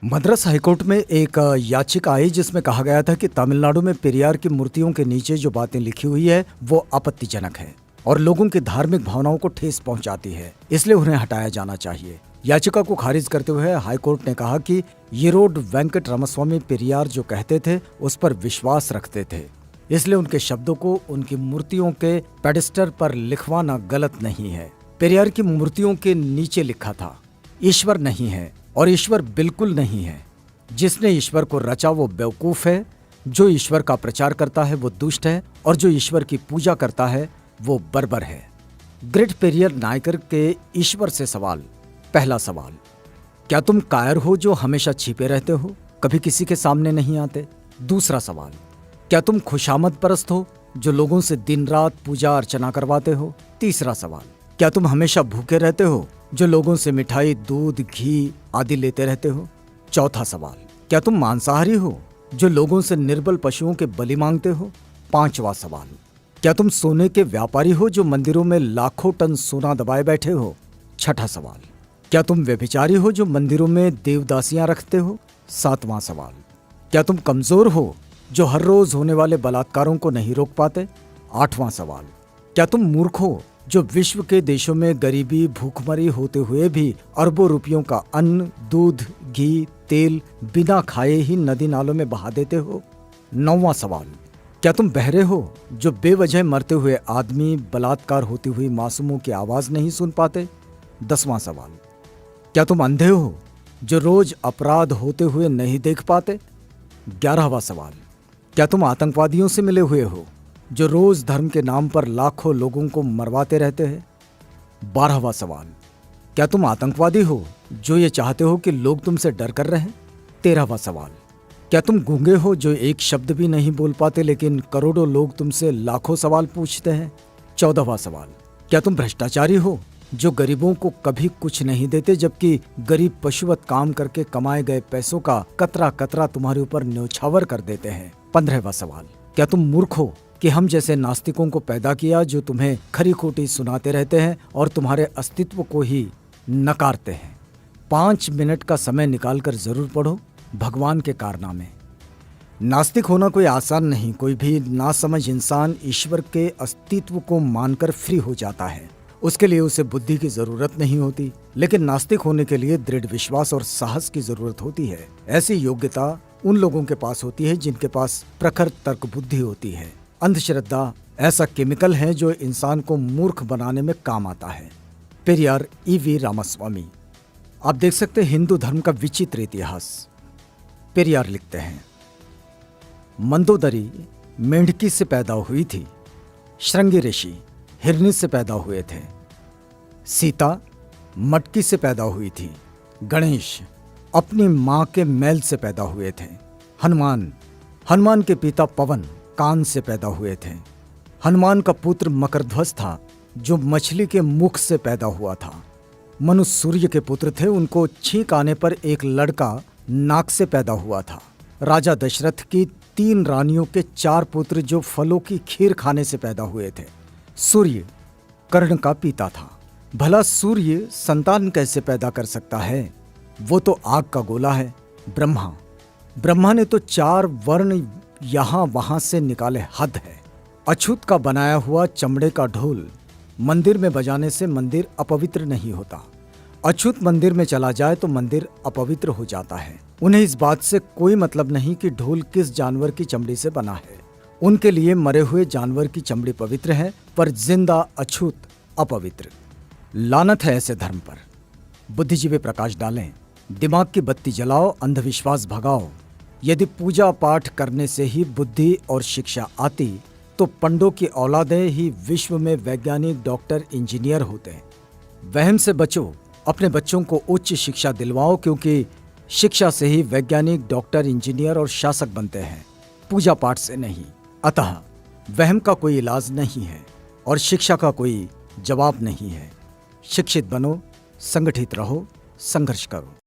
Madras high court में एक याचिका आई जिसमें कहा गया था कि तमिलनाडु में पेरियार की मूर्तियों के नीचे जो बातें लिखी हुई है वो आपत्तिजनक है और लोगों की धार्मिक भावनाओं को ठेस पहुंचाती है, इसलिए उन्हें हटाया जाना चाहिए। याचिका को खारिज करते हुए हाईकोर्ट ने कहा कि येरोड वेंकट रामास्वामी पेरियार जो कहते थे उस पर विश्वास रखते थे, इसलिए उनके शब्दों को उनकी मूर्तियों के पेडेस्टल पर लिखवाना गलत नहीं है। पेरियार की मूर्तियों के नीचे लिखा था, ईश्वर नहीं है और ईश्वर बिल्कुल नहीं है। जिसने ईश्वर को रचा वो बेवकूफ है, जो ईश्वर का प्रचार करता है वो दुष्ट है और जो ईश्वर की पूजा करता है वो बर्बर है। ग्रेट पेरियर नायकर के ईश्वर से सवाल। पहला सवाल, क्या तुम कायर हो जो हमेशा छिपे रहते हो, कभी किसी के सामने नहीं आते? दूसरा सवाल, क्या तुम खुशामद परस्त हो जो लोगों से दिन रात पूजा अर्चना करवाते हो? तीसरा सवाल, क्या तुम हमेशा भूखे रहते हो जो लोगों से मिठाई, दूध, घी आदि लेते रहते हो? चौथा सवाल, क्या तुम मांसाहारी हो जो लोगों से निर्बल पशुओं के बलि मांगते हो? पांचवा सवाल, क्या तुम सोने के व्यापारी हो जो मंदिरों में लाखों टन सोना दबाए बैठे हो? छठा सवाल, क्या तुम व्यभिचारी हो जो मंदिरों में देवदासियां रखते हो? सातवां सवाल, क्या तुम कमजोर हो जो हर रोज होने वाले बलात्कारों को नहीं रोक पाते? आठवां सवाल, क्या तुम मूर्ख हो जो विश्व के देशों में गरीबी, भूखमरी होते हुए भी अरबों रुपयों का अन्न, दूध, घी, तेल बिना खाए ही नदी नालों में बहा देते हो? नौवां सवाल, क्या तुम बहरे हो जो बेवजह मरते हुए आदमी, बलात्कार होती हुई मासूमों की आवाज नहीं सुन पाते? 10वां सवाल, क्या तुम अंधे हो जो रोज अपराध होते हुए नहीं देख पाते? 11वां सवाल, क्या तुम आतंकवादियों से मिले हुए हो जो रोज धर्म के नाम पर लाखों लोगों को मरवाते रहते हैं? 12वां सवाल, क्या तुम आतंकवादी हो जो ये चाहते हो कि लोग तुमसे डर कर रहें? 13वां सवाल, क्या तुम गूंगे हो जो एक शब्द भी नहीं बोल पाते लेकिन करोड़ों लोग तुमसे लाखों सवाल पूछते हैं? 14वां सवाल, क्या तुम भ्रष्टाचारी हो जो गरीबों को कभी कुछ नहीं देते जबकि गरीब पशुवत काम करके कमाए गए पैसों का कतरा कतरा तुम्हारे ऊपर न्योछावर कर देते हैं? 15वां सवाल, क्या तुम मूर्ख हो कि हम जैसे नास्तिकों को पैदा किया जो तुम्हें खरी खोटी सुनाते रहते हैं और तुम्हारे अस्तित्व को ही नकारते हैं? 5 मिनट का समय निकालकर जरूर पढ़ो भगवान के कारनामे। नास्तिक होना कोई आसान नहीं। कोई भी नासमझ इंसान ईश्वर के अस्तित्व को मानकर फ्री हो जाता है, उसके लिए उसे बुद्धि की जरूरत नहीं होती, लेकिन नास्तिक होने के लिए दृढ़ विश्वास और साहस की जरूरत होती है। ऐसी योग्यता उन लोगों के पास होती है जिनके पास प्रखर तर्क बुद्धि होती है। अंधश्रद्धा ऐसा केमिकल है जो इंसान को मूर्ख बनाने में काम आता है। पेरियार ईवी रामास्वामी। आप देख सकते हैं हिंदू धर्म का विचित्र इतिहास। पेरियार लिखते हैं, मंदोदरी मेंढकी से पैदा हुई थी, श्रृंगी ऋषि हिरनी से पैदा हुए थे, सीता मटकी से पैदा हुई थी, गणेश अपनी मां के मैल से पैदा हुए थे, हनुमान के पिता पवन कान से पैदा हुए थे, हनुमान का पुत्र मकरध्वज था जो मछली के मुख से पैदा हुआ था, मनु सूर्य के पुत्र थे, उनको छींक आने पर एक लड़का नाक से पैदा हुआ था, राजा दशरथ की 3 रानियों के 4 पुत्र जो फलों की खीर खाने से पैदा हुए थे, सूर्य कर्ण का पिता था। भला सूर्य संतान कैसे पैदा कर सकता है? वो तो आग का गोला है। ब्रह्मा ने तो 4 वर्ण यहां वहां से निकाले, हद है। अछूत का बनाया हुआ चमड़े का ढोल मंदिर में बजाने से मंदिर अपवित्र नहीं होता। अछूत मंदिर में चला जाए तो मंदिर अपवित्र हो जाता है। उन्हें इस बात से कोई मतलब नहीं कि ढोल किस जानवर की चमड़ी से बना है। उनके लिए मरे हुए जानवर की चमड़ी पवित्र है पर जिंदा अछूत अपवित्र। लानत है ऐसे धर्म पर। बुद्धिजीवी प्रकाश डालें, दिमाग की बत्ती जलाओ, अंधविश्वास भगाओ। यदि पूजा पाठ करने से ही बुद्धि और शिक्षा आती तो पंडों की औलादें ही विश्व में वैज्ञानिक, डॉक्टर, इंजीनियर होते। वहम से बचो, अपने बच्चों को उच्च शिक्षा दिलवाओ क्योंकि शिक्षा से ही वैज्ञानिक, डॉक्टर, इंजीनियर और शासक बनते हैं, पूजा पाठ से नहीं। अतः वहम का कोई इलाज नहीं है और शिक्षा का कोई जवाब नहीं है। शिक्षित बनो, संगठित रहो, संघर्ष करो।